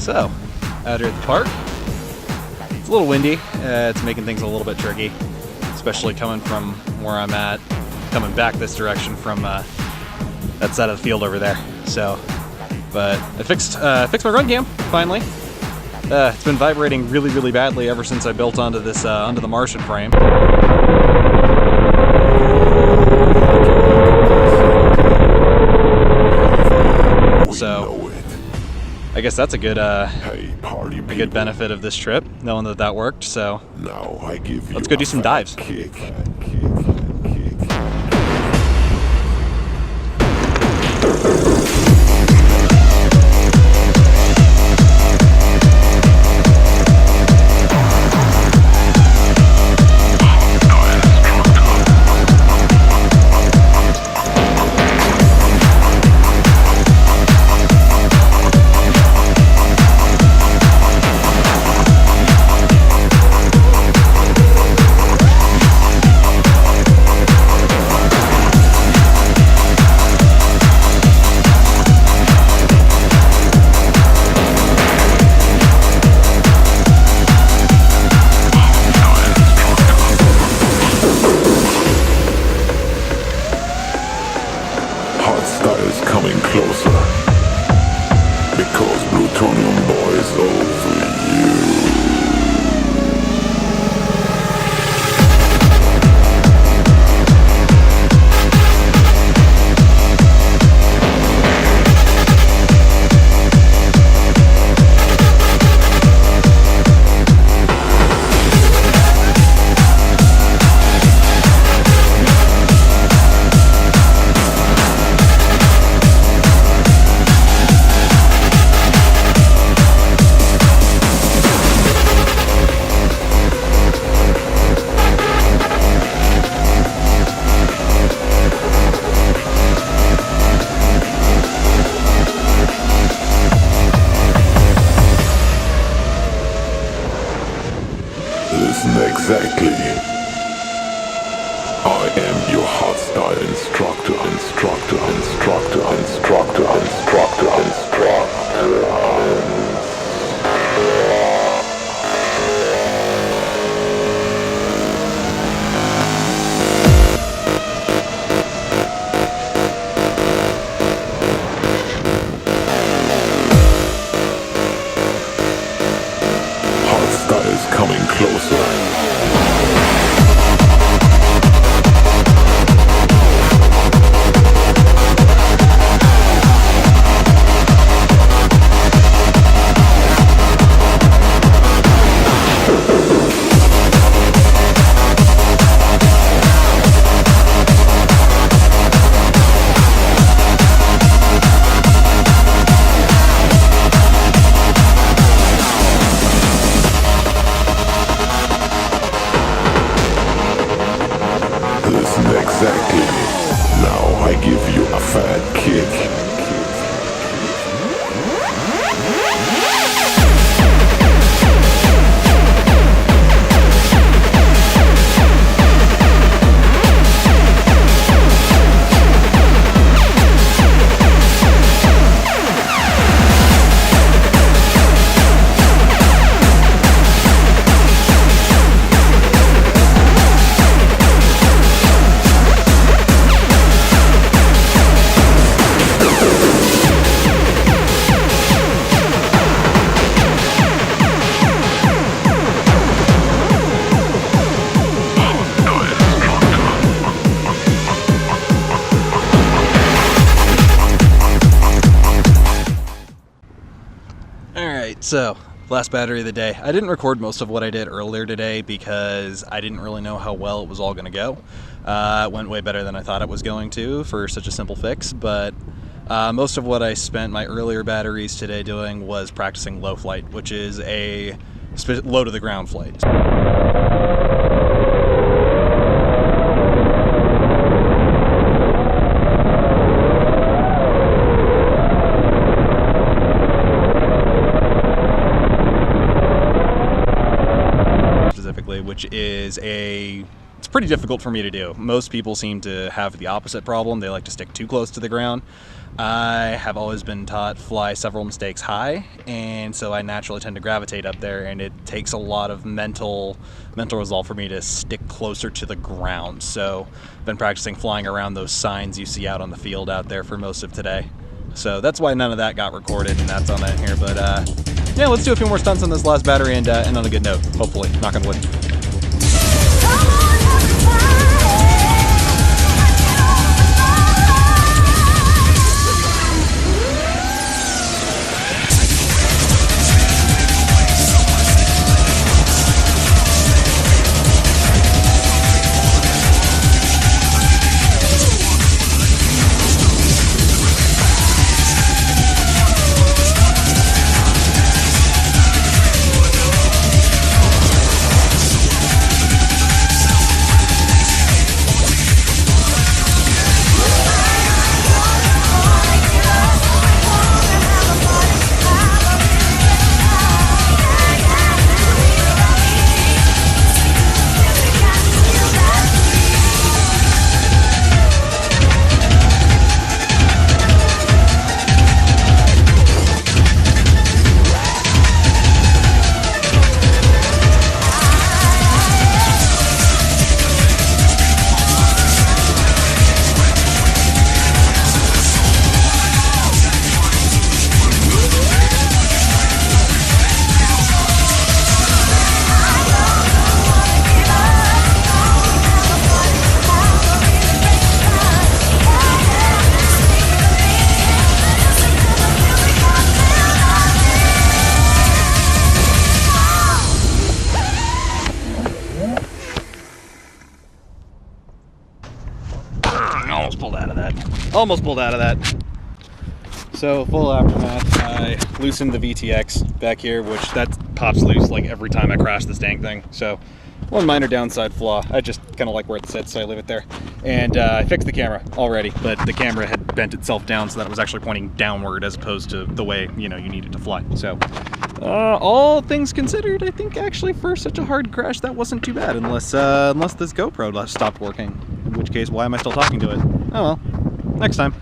So, out here at the park. It's a little windy. It's making things a little bit tricky, especially coming from where I'm at, coming back this direction from that side of the field over there. So, but I fixed my RunCam finally. It's been vibrating really, really badly ever since I built onto this onto the Martian frame. So I guess that's a good benefit of this trip, knowing that that worked. So now I give you let's go do some dives. Kick. Hardstyle is coming closer because Blutonium boy is over you. Listen exactly. I am your Hardstyle instructor. Hardstyle is coming closer. Listen exactly. Now I give you a fat kick. So, last battery of the day. I didn't record most of what I did earlier today because I didn't really know how well it was all going to go. It went way better than I thought it was going to for such a simple fix, but most of what I spent my earlier batteries today doing was practicing low flight, which is a low to the ground flight. Which is a it's pretty difficult for me to do. Most people seem to have the opposite problem. They like to stick too close to the ground. I have always been taught fly several mistakes high, and so I naturally tend to gravitate up there, and it takes a lot of mental resolve for me to stick closer to the ground. So I've been practicing flying around those signs you see out on the field out there for most of today. So that's why none of that got recorded, and that's on that here. But yeah, let's do a few more stunts on this last battery and end on a good note, hopefully. Knock on wood. Almost pulled out of that. So full aftermath, I loosened the VTX back here, which that pops loose like every time I crash this dang thing. So one minor downside flaw. I just kind of like where it sits, so I leave it there. And I fixed the camera already, but the camera had bent itself down so that it was actually pointing downward as opposed to the way, you know, you need it to fly. So all things considered, I think actually for such a hard crash that wasn't too bad, unless this GoPro stopped working. In which case, why am I still talking to it? Oh well. Next time.